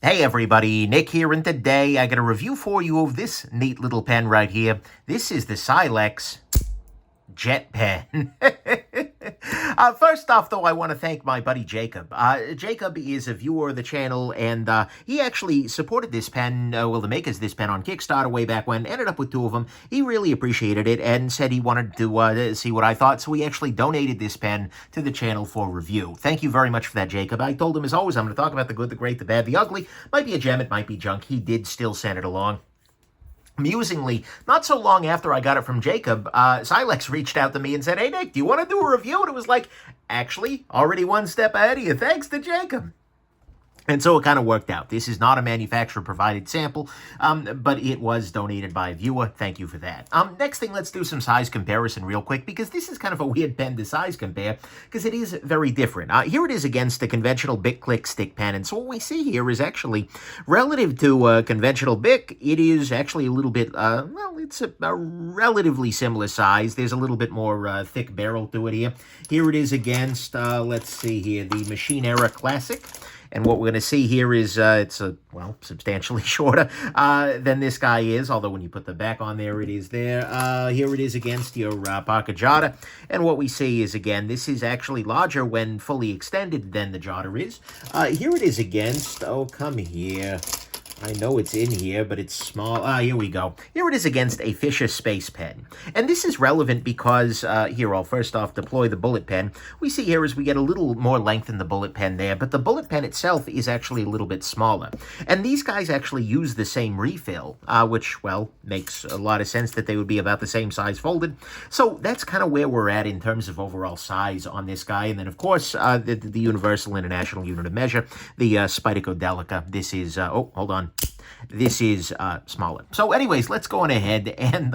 Hey everybody, Nick here, and today I got a review for you of this neat little pen right here. This is the Silex Jet pen. First off, though, I want to thank my buddy Jacob. Jacob is a viewer of the channel, and he actually supported this pen, the makers of this pen on Kickstarter way back when, ended up with two of them. He really appreciated it and said he wanted to see what I thought, so he actually donated this pen to the channel for review. Thank you very much for that, Jacob. I told him, as always, I'm going to talk about the good, the great, the bad, the ugly. Might be a gem, it might be junk. He did still send it along. Amusingly, not so long after I got it from Jacob, Silex reached out to me and said, "Hey, Nick, do you want to do a review?" And it was like, actually, already one step ahead of you, thanks to Jacob. And so it kind of worked out. This is not a manufacturer-provided sample, but it was donated by a viewer. Thank you for that. Next thing, let's do some size comparison real quick, because this is kind of a weird pen to size compare, because it is very different. Here it is against the conventional Bic Click stick pen, and so what we see here is actually, relative to conventional Bic, it is actually a little bit, it's a relatively similar size. There's a little bit more thick barrel to it here. Here it is against, let's see here, the Machine Era Classic. And what we're going to see here is it's, substantially shorter than this guy is, although when you put the back on there, it is there. Here it is against your Parker Jotter. And what we see is, again, this is actually larger when fully extended than the Jotter is. Here it is against, oh, come here. I know it's in here, but it's small. Here we go. Here it is against a Fisher Space Pen. And this is relevant because, here, I'll first off deploy the bullet pen. We see here is we get a little more length in the bullet pen there, but the bullet pen itself is actually a little bit smaller. And these guys actually use the same refill, which, well, makes a lot of sense that they would be about the same size folded. So that's kind of where we're at in terms of overall size on this guy. And then, of course, the Universal International Unit of Measure, the Spyderco Delica. This is, oh, hold on. This is smaller. So anyways, let's go on ahead and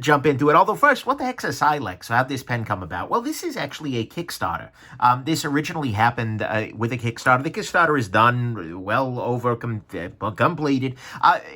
jump into it. Although first, what the heck's a Silex? How'd this pen come about? Well, this is actually a Kickstarter. This originally happened with a Kickstarter. The Kickstarter is done, well over completed.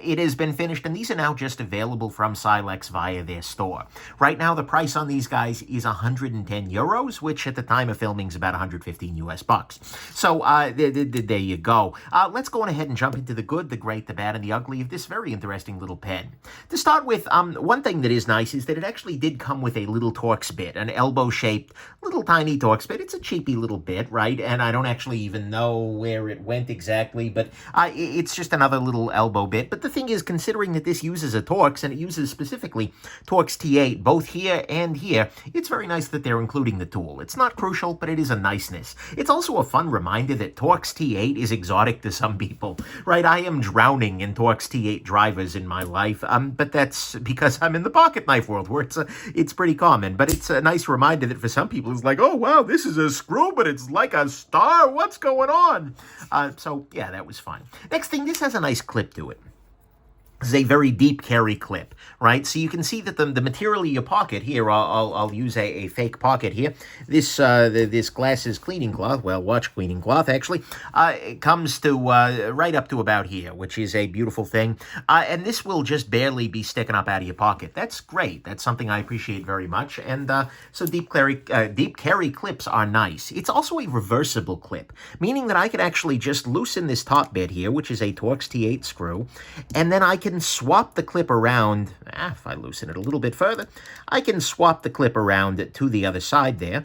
It has been finished, and these are now just available from Silex via their store. Right now, the price on these guys is 110 euros, which at the time of filming is about 115 US bucks. So there you go. Let's go on ahead and jump into the good, the great, the bad, and the ugly of this very interesting little pen. To start with, one thing that is nice is that it actually did come with a little Torx bit, an elbow-shaped little tiny Torx bit. It's a cheapy little bit, right? And I don't actually even know where it went exactly, but it's just another little elbow bit. But the thing is, considering that this uses a Torx, and it uses specifically Torx T8, both here and here, it's very nice that they're including the tool. It's not crucial, but it is a niceness. It's also a fun reminder that Torx T8 is exotic to some people, right? I am drowning in Torx T8 drivers in my life, but that's because I'm in the pocket knife world, where it's pretty common. But it's a nice reminder that for some people, it's like, oh, wow, this is a screw, but it's like a star. What's going on? So, yeah, that was fun. Next thing, this has a nice clip to it. This is a very deep carry clip, right? So you can see that the material of your pocket here, I'll use a fake pocket here. This glasses cleaning cloth, well, watch cleaning cloth, actually, it comes to right up to about here, which is a beautiful thing. And this will just barely be sticking up out of your pocket. That's great. That's something I appreciate very much. And so deep carry clips are nice. It's also a reversible clip, meaning that I can actually just loosen this top bit here, which is a Torx T8 screw, and then I can swap the clip around. If I loosen it a little bit further, I can swap the clip around to the other side there.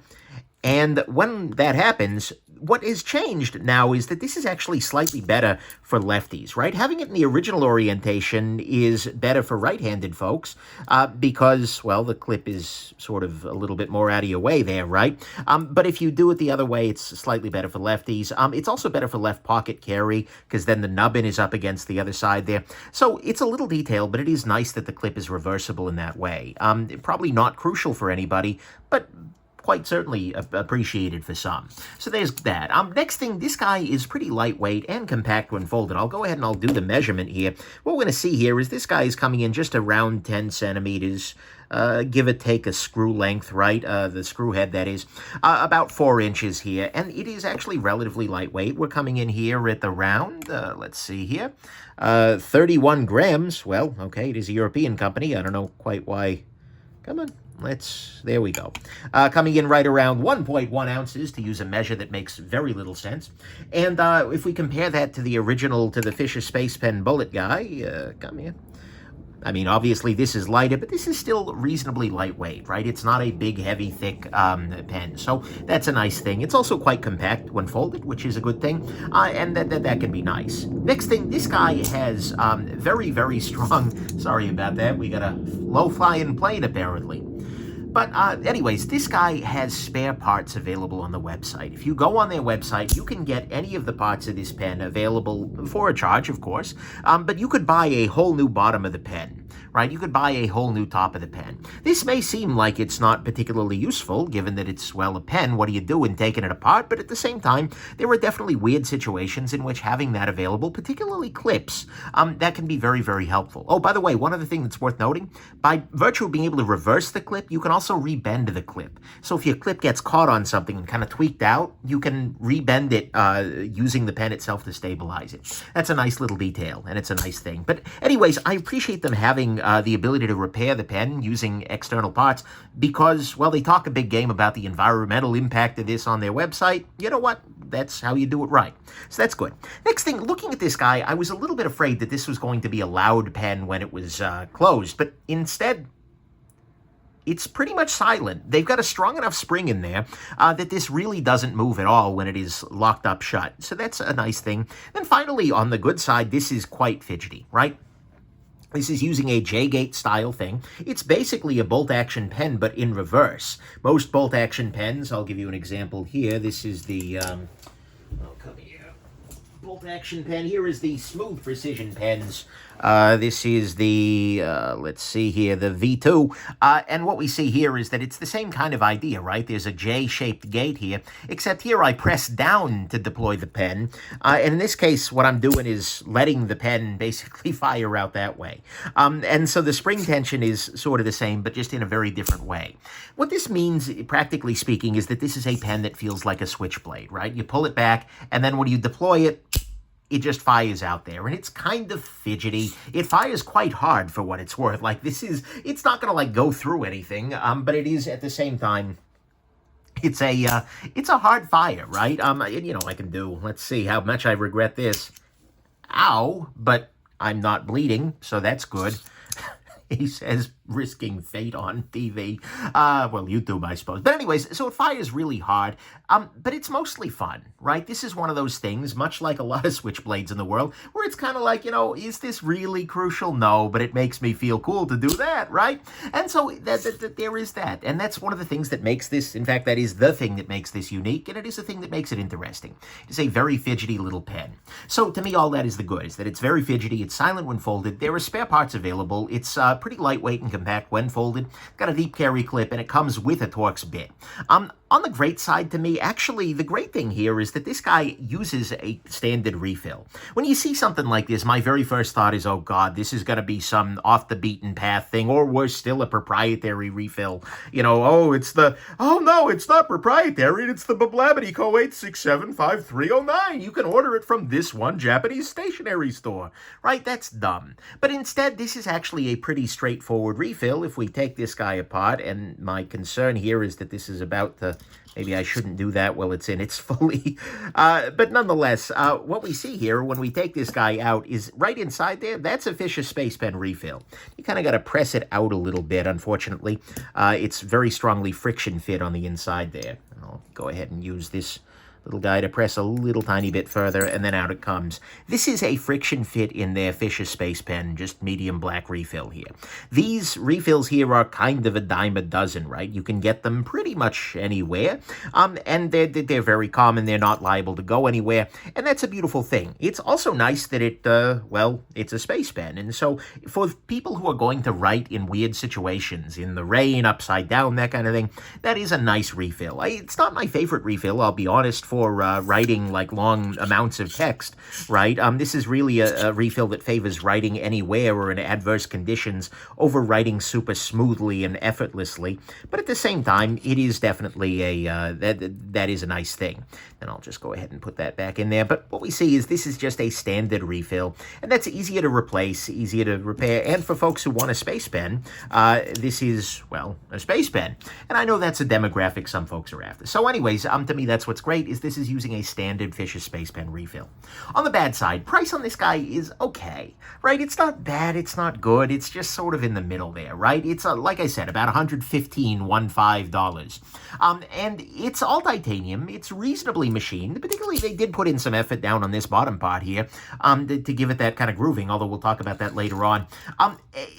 And when that happens, what is changed now is that this is actually slightly better for lefties, right? Having it in the original orientation is better for right-handed folks because, well, the clip is sort of a little bit more out of your way there, right? But if you do it the other way, it's slightly better for lefties. It's also better for left pocket carry because then the nubbin is up against the other side there. So it's a little detail, but it is nice that the clip is reversible in that way. Probably not crucial for anybody, but quite certainly appreciated for some. So there's that. Next thing, this guy is pretty lightweight and compact when folded. I'll go ahead and I'll do the measurement here. What we're going to see here is this guy is coming in just around 10 centimeters, give or take a screw length, right? The screw head, that is. About 4 inches here, and it is actually relatively lightweight. We're coming in here at around, let's see here, 31 grams. Well, okay, it is a European company. I don't know quite why. Come on. There we go. Coming in right around 1.1 ounces, to use a measure that makes very little sense. And if we compare that to the original, to the Fisher Space Pen Bullet guy, come here. I mean, obviously this is lighter, but this is still reasonably lightweight, right? It's not a big, heavy, thick pen, so that's a nice thing. It's also quite compact when folded, which is a good thing, and that can be nice. Next thing, this guy has very, very strong, sorry about that, we got a low-flying plane apparently. But anyways, this guy has spare parts available on the website. If you go on their website, you can get any of the parts of this pen available for a charge, of course, but you could buy a whole new bottom of the pen, right? You could buy a whole new top of the pen. This may seem like it's not particularly useful, given that it's, well, a pen. What do you do in taking it apart? But at the same time, there are definitely weird situations in which having that available, particularly clips, that can be very, very helpful. Oh, by the way, one other thing that's worth noting, by virtue of being able to reverse the clip, you can also rebend the clip. So if your clip gets caught on something and kind of tweaked out, you can rebend it using the pen itself to stabilize it. That's a nice little detail, and it's a nice thing. But anyways, I appreciate them having the ability to repair the pen using external parts because, well, they talk a big game about the environmental impact of this on their website. You know what? That's how you do it right. So that's good. Next thing, looking at this guy, I was a little bit afraid that this was going to be a loud pen when it was closed, but instead, it's pretty much silent. They've got a strong enough spring in there that this really doesn't move at all when it is locked up shut. So that's a nice thing. And finally, on the good side, this is quite fidgety, right? This is using a J-gate style thing. It's basically a bolt-action pen, but in reverse. Most bolt-action pens, I'll give you an example here. This is the, come here, bolt-action pen. Here is the Smooth Precision pens. This is the, let's see here, the V2. And what we see here is that it's the same kind of idea, right? There's a J-shaped gate here, except here I press down to deploy the pen. And in this case, what I'm doing is letting the pen basically fire out that way. And so the spring tension is sort of the same, but just in a very different way. What this means, practically speaking, is that this is a pen that feels like a switchblade, right? You pull it back, and then when you deploy it, it just fires out there, and it's kind of fidgety. It fires quite hard for what it's worth. Like, it's not gonna, like, go through anything, but it is, at the same time, it's a hard fire, right? You know, I can do, let's see how much I regret this. Ow, but I'm not bleeding, so that's good. He says, risking fate on TV. Well, YouTube, I suppose. But anyways, so it fires really hard, but it's mostly fun, right? This is one of those things, much like a lot of switchblades in the world, where it's kind of like, you know, is this really crucial? No, but it makes me feel cool to do that, right? And so there is that. And that's one of the things that makes this, in fact, that is the thing that makes this unique, and it is the thing that makes it interesting. It's a very fidgety little pen. So to me, all that is the good, is that it's very fidgety, it's silent when folded, there are spare parts available, it's pretty lightweight and compact when folded, got a deep carry clip, and it comes with a Torx bit. On the great side to me, actually, the great thing here is that this guy uses a standard refill. When you see something like this, my very first thought is, oh God, this is going to be some off-the-beaten-path thing, or worse still, a proprietary refill. You know, oh no, it's not proprietary, it's the Bablabity-Co 8675309. You can order it from this one Japanese stationery store. Right, that's dumb. But instead, this is actually a pretty straightforward refill if we take this guy apart, and my concern here is that this is about to... Maybe I shouldn't do that while it's in its fully. But nonetheless, what we see here when we take this guy out is right inside there, that's a Fisher Space Pen refill. You kind of got to press it out a little bit, unfortunately. It's very strongly friction fit on the inside there. I'll go ahead and use this little guy to press a little tiny bit further, and then out it comes. This is a friction fit in their Fisher Space Pen, just medium black refill here. These refills here are kind of a dime a dozen, right? You can get them pretty much anywhere, and they're very common. They're not liable to go anywhere, and that's a beautiful thing. It's also nice that it's a space pen, and so for people who are going to write in weird situations, in the rain, upside down, that kind of thing, that is a nice refill. It's not my favorite refill, I'll be honest, for writing like long amounts of text, right? This is really a refill that favors writing anywhere or in adverse conditions over writing super smoothly and effortlessly. But at the same time, it is definitely that is a nice thing. And I'll just go ahead and put that back in there. But what we see is this is just a standard refill, and that's easier to replace, easier to repair. And for folks who want a space pen, this is, well, a space pen. And I know that's a demographic some folks are after. So anyways, to me, that's what's great, is this is using a standard Fisher space pen refill. On the bad side, price on this guy is okay, right? It's not bad, it's not good, it's just sort of in the middle there, right? It's, like I said, about $115 and it's all titanium. It's reasonably machined. Particularly, they did put in some effort down on this bottom part here to give it that kind of grooving, although we'll talk about that later on.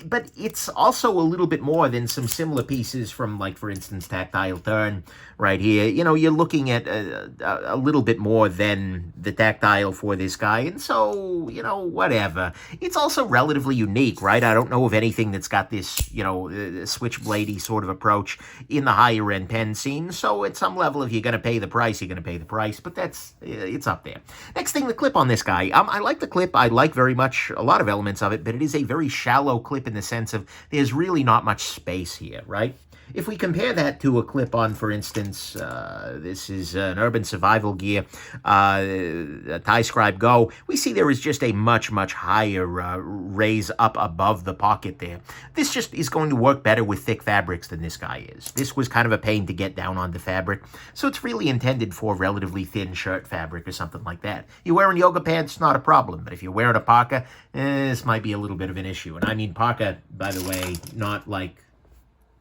But it's also a little bit more than some similar pieces from, like, for instance, Tactile Turn right here. You know, you're looking at a little bit more than the Tactile for this guy, and so, you know, whatever. It's also relatively unique, right? I don't know of anything that's got this, you know, switchbladey sort of approach in the higher-end pen scene, so at some level, if you're going to pay the price, you're going to pay the price, but that's, it's up there. Next thing, the clip on this guy. I like the clip. I like very much a lot of elements of it, but it is a very shallow clip in the sense of there's really not much space here, right? If we compare that to a clip-on, for instance, this is an Urban Survival Gear Tie Scribe Go, we see there is just a much, much higher raise up above the pocket there. This just is going to work better with thick fabrics than this guy is. This was kind of a pain to get down onto fabric, so it's really intended for relatively thin shirt fabric or something like that. You're wearing yoga pants, not a problem, but if you're wearing a parka, this might be a little bit of an issue. And I mean parka, by the way, not like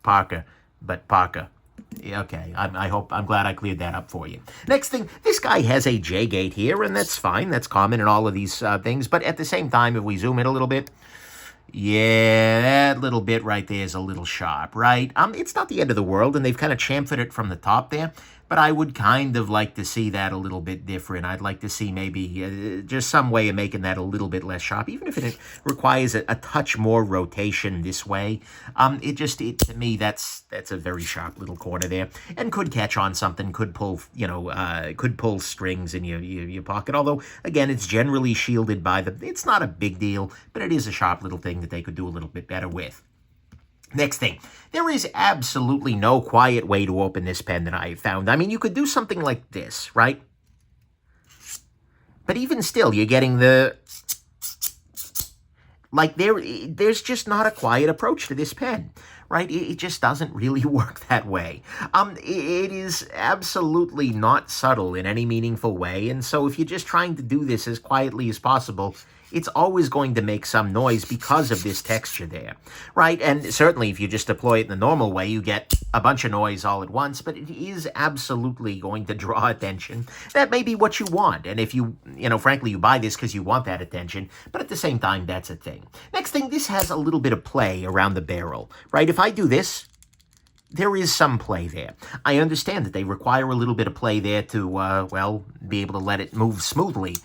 parka, but parka. Yeah, okay, I'm glad I cleared that up for you. Next thing, this guy has a J-gate here, and that's fine. That's common in all of these things. But at the same time, if we zoom in a little bit, yeah, that little bit right there is a little sharp, right? It's not the end of the world, and they've kind of chamfered it from the top there. But I would kind of like to see that a little bit different. I'd like to see maybe just some way of making that a little bit less sharp, even if it requires a touch more rotation this way. To me, that's a very sharp little corner there, and could catch on something, could pull, you know, could pull strings in your pocket. Although, again, it's generally shielded by it's not a big deal, but it is a sharp little thing that they could do a little bit better with. Next thing, there is absolutely no quiet way to open this pen that I have found. I mean, you could do something like this, right? But even still, you're getting the... Like, there's just not a quiet approach to this pen, right? It just doesn't really work that way. It is absolutely not subtle in any meaningful way, and so if you're just trying to do this as quietly as possible, it's always going to make some noise because of this texture there, right? And certainly if you just deploy it in the normal way, you get a bunch of noise all at once, but it is absolutely going to draw attention. That may be what you want, and if you know, frankly, you buy this because you want that attention, but at the same time, that's a thing. Next thing, this has a little bit of play around the barrel, right? If I do this, there is some play there. I understand that they require a little bit of play there to, well, be able to let it move smoothly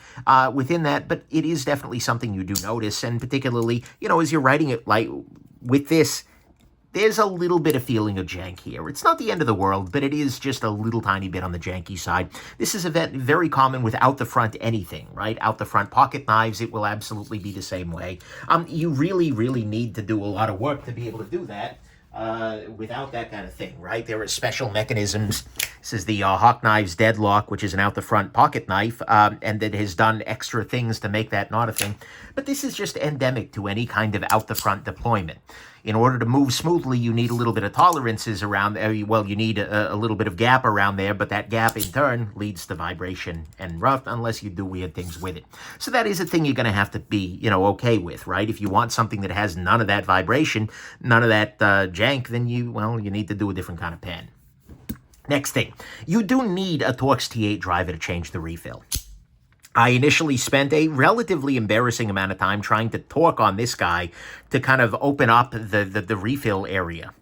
within that, but it is definitely something you do notice, and particularly, you know, as you're writing it, like, with this, there's a little bit of feeling of jank here. It's not the end of the world, but it is just a little tiny bit on the janky side. This is very common with out the front anything, right? Out the front pocket knives, it will absolutely be the same way. You really, really need to do a lot of work to be able to do that. Without that kind of thing, right? There are special mechanisms. This is the Hawk Knives Deadlock, which is an out-the-front pocket knife, and that has done extra things to make that not a thing. But this is just endemic to any kind of out-the-front deployment. In order to move smoothly, you need a little bit of tolerances around there. Well, you need a little bit of gap around there, but that gap in turn leads to vibration and rough, unless you do weird things with it. So that is a thing you're going to have to be, you know, okay with, right? If you want something that has none of that vibration, none of that jank, then you need to do a different kind of pen. Next thing, you do need a Torx T8 driver to change the refill. I initially spent a relatively embarrassing amount of time trying to torque on this guy to kind of open up the refill area.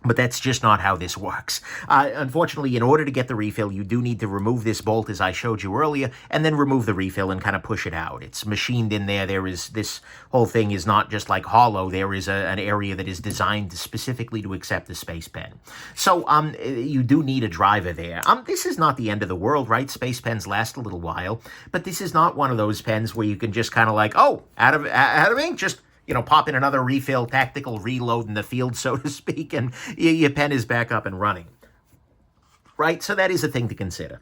But that's just not how this works. Unfortunately, in order to get the refill, you do need to remove this bolt, as I showed you earlier, and then remove the refill and kind of push it out. It's machined in there. This whole thing is not just like hollow. There is an area that is designed specifically to accept the space pen. So you do need a driver there. This is not the end of the world, right? Space pens last a little while, but this is not one of those pens where you can just kind of like, oh, out of ink, just pop in another refill, tactical reload in the field, so to speak, and your pen is back up and running. Right? So that is a thing to consider.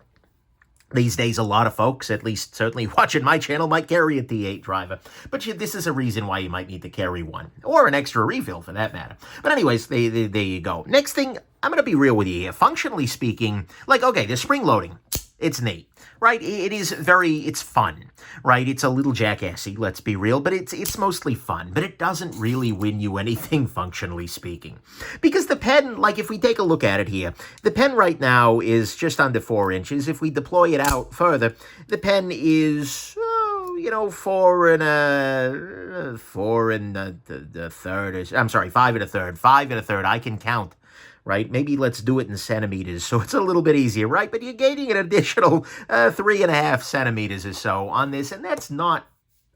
These days, a lot of folks, at least certainly watching my channel, might carry a T8 driver. But this is a reason why you might need to carry one. Or an extra refill, for that matter. But anyways, there you go. Next thing, I'm going to be real with you here. Functionally speaking, like, okay, the spring loading, it's neat. Right? It's fun, right? It's a little jackassy, let's be real, but it's mostly fun, but it doesn't really win you anything functionally speaking. Because the pen, like if we take a look at it here, the pen right now is just under 4 inches. If we deploy it out further, the pen is, 4 and a third, I'm sorry, 5 and a third, 5 and a third, I can count. Right? Maybe let's do it in centimeters so it's a little bit easier, right? But you're gaining an additional 3.5 centimeters or so on this, and that's not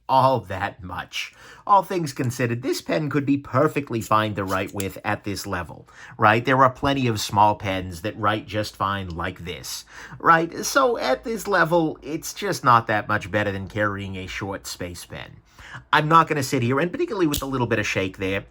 all that much. All things considered, this pen could be perfectly fine to write with at this level, right? There are plenty of small pens that write just fine like this, right? So at this level, it's just not that much better than carrying a short space pen. I'm not going to sit here, and particularly with a little bit of shake there,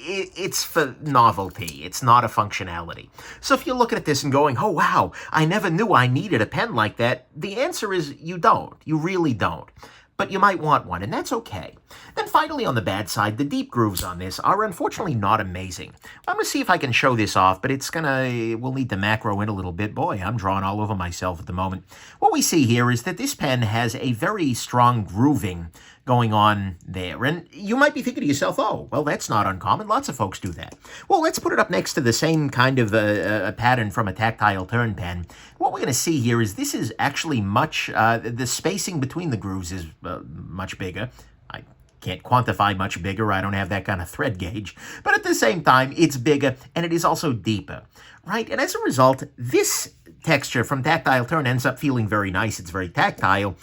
it's for novelty. It's not a functionality. So if you're looking at this and going, oh, wow, I never knew I needed a pen like that, the answer is you don't. You really don't. But you might want one, and that's okay. Then finally, on the bad side, the deep grooves on this are unfortunately not amazing. I'm going to see if I can show this off, but we'll need the macro in a little bit. Boy, I'm drawing all over myself at the moment. What we see here is that this pen has a very strong grooving going on there. And you might be thinking to yourself, oh, well, that's not uncommon. Lots of folks do that. Well, let's put it up next to the same kind of a pattern from a tactile turn pen. What we're going to see here is this is actually the spacing between the grooves is much bigger. I can't quantify much bigger. I don't have that kind of thread gauge. But at the same time, it's bigger, and it is also deeper, right? And as a result, this texture from tactile turn ends up feeling very nice. It's very tactile.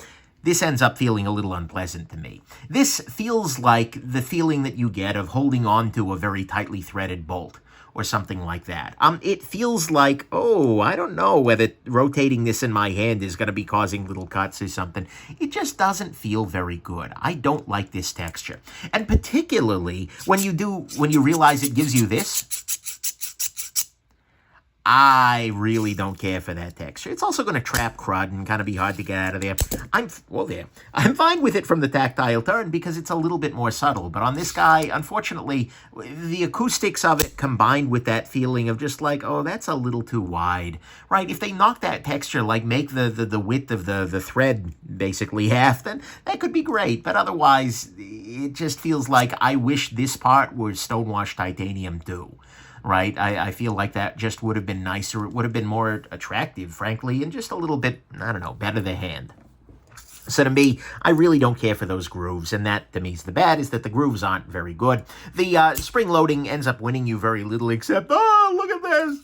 This ends up feeling a little unpleasant to me. This feels like the feeling that you get of holding on to a very tightly threaded bolt or something like that. It feels like, oh, I don't know whether rotating this in my hand is going to be causing little cuts or something. It just doesn't feel very good. I don't like this texture. And particularly when you realize it gives you this, I really don't care for that texture. It's also going to trap crud and kind of be hard to get out of there. I'm fine with it from the tactile turn because it's a little bit more subtle. But on this guy, unfortunately, the acoustics of it combined with that feeling of just like, oh, that's a little too wide, right? If they knock that texture, like make the width of the thread basically half, then that could be great. But otherwise, it just feels like I wish this part were stonewashed titanium too. Right? I feel like that just would have been nicer. It would have been more attractive, frankly, and just a little bit, I don't know, better the hand. So to me, I really don't care for those grooves, and that, to me, is the bad, is that the grooves aren't very good. The spring loading ends up winning you very little, except, oh, look at this!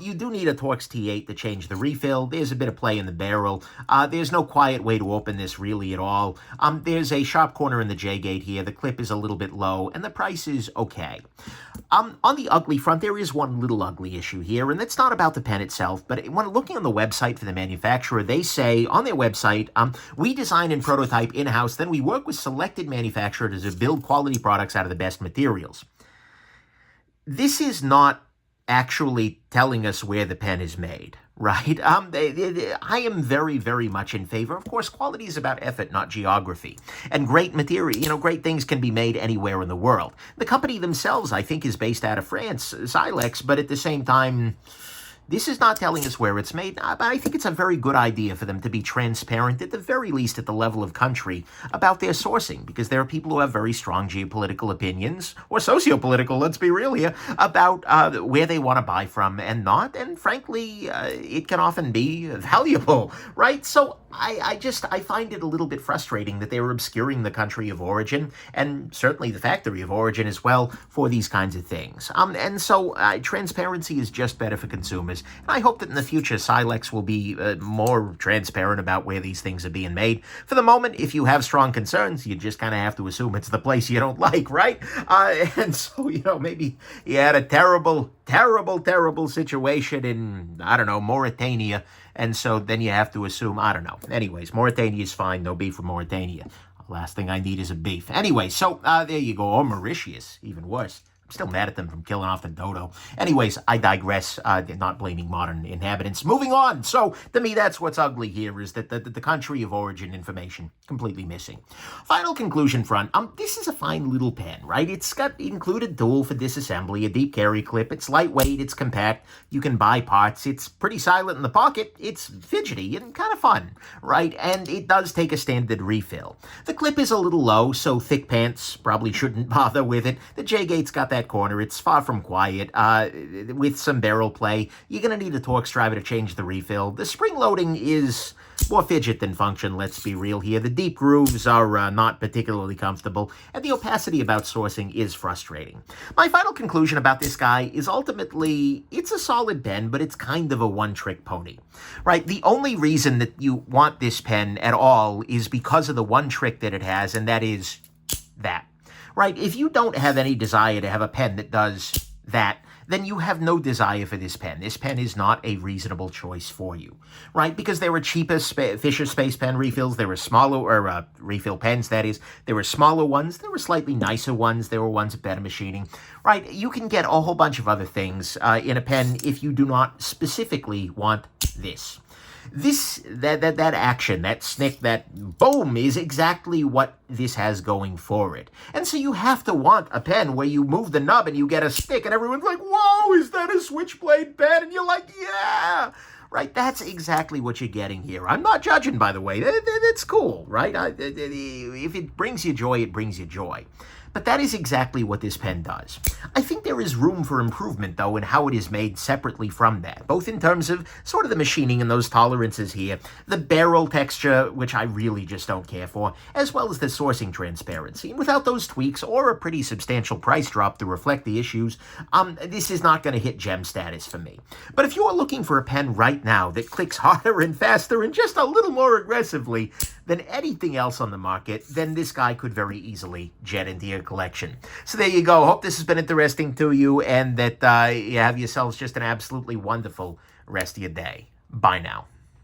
You do need a Torx T8 to change the refill. There's a bit of play in the barrel. There's no quiet way to open this, really, at all. There's a sharp corner in the J-gate here. The clip is a little bit low, and the price is okay. On the ugly front, there is one little ugly issue here, and it's not about the pen itself, but when looking on the website for the manufacturer, they say on their website, we design and prototype in-house, then we work with selected manufacturers to build quality products out of the best materials. This is not actually telling us where the pen is made, right? I am very, very much in favor. Of course, quality is about effort, not geography. And great material, great things can be made anywhere in the world. The company themselves, I think, is based out of France, Silex, but at the same time, this is not telling us where it's made, but I think it's a very good idea for them to be transparent, at the very least at the level of country, about their sourcing, because there are people who have very strong geopolitical opinions, or sociopolitical, let's be real here, about where they want to buy from and not, and frankly, it can often be valuable, right? So I find it a little bit frustrating that they were obscuring the country of origin, and certainly the factory of origin as well, for these kinds of things. And so transparency is just better for consumers. And I hope that in the future, Silex will be more transparent about where these things are being made. For the moment, if you have strong concerns, you just kind of have to assume it's the place you don't like, right? And so, maybe you had a terrible situation in, I don't know, Mauritania, and so then you have to assume, I don't know. Anyways, Mauritania is fine. No beef from Mauritania. Last thing I need is a beef. Anyway, so there you go. Or Mauritius, even worse. I'm still mad at them from killing off the dodo. Anyways, I digress, not blaming modern inhabitants. Moving on. So, to me, that's what's ugly here, is that the country of origin information completely missing. Final conclusion front. This is a fine little pen, right? It's got included tool for disassembly, a deep carry clip. It's lightweight, it's compact. You can buy parts. It's pretty silent in the pocket. It's fidgety and kind of fun, right? And it does take a standard refill. The clip is a little low, so thick pants probably shouldn't bother with it. The J-gate's got that corner. It's far from quiet. With some barrel play, you're going to need a Torx driver to change the refill. The spring loading is more fidget than function, let's be real here. The deep grooves are not particularly comfortable, and the opacity about sourcing is frustrating. My final conclusion about this guy is ultimately, it's a solid pen, but it's kind of a one-trick pony, right? The only reason that you want this pen at all is because of the one trick that it has, and that is that. Right, if you don't have any desire to have a pen that does that, then you have no desire for this pen. This pen is not a reasonable choice for you, right? Because there were cheaper Fisher Space Pen refills. There were smaller, or refill pens, that is. There were smaller ones. There were slightly nicer ones. There were ones with better machining, right? You can get a whole bunch of other things in a pen if you do not specifically want this. That action, that snick, that boom is exactly what this has going for it. And so you have to want a pen where you move the nub and you get a stick and everyone's like, whoa, is that a switchblade pen? And you're like, yeah. Right, that's exactly what you're getting here. I'm not judging, by the way. It's cool, right? If it brings you joy, it brings you joy. But that is exactly what this pen does. I think there is room for improvement, though, in how it is made separately from that, both in terms of sort of the machining and those tolerances here, the barrel texture, which I really just don't care for, as well as the sourcing transparency. And without those tweaks, or a pretty substantial price drop to reflect the issues, this is not going to hit gem status for me. But if you are looking for a pen right now that clicks harder and faster and just a little more aggressively than anything else on the market, then this guy could very easily jet into your collection. So there you go. Hope this has been interesting to you, and that you have yourselves just an absolutely wonderful rest of your day. Bye now.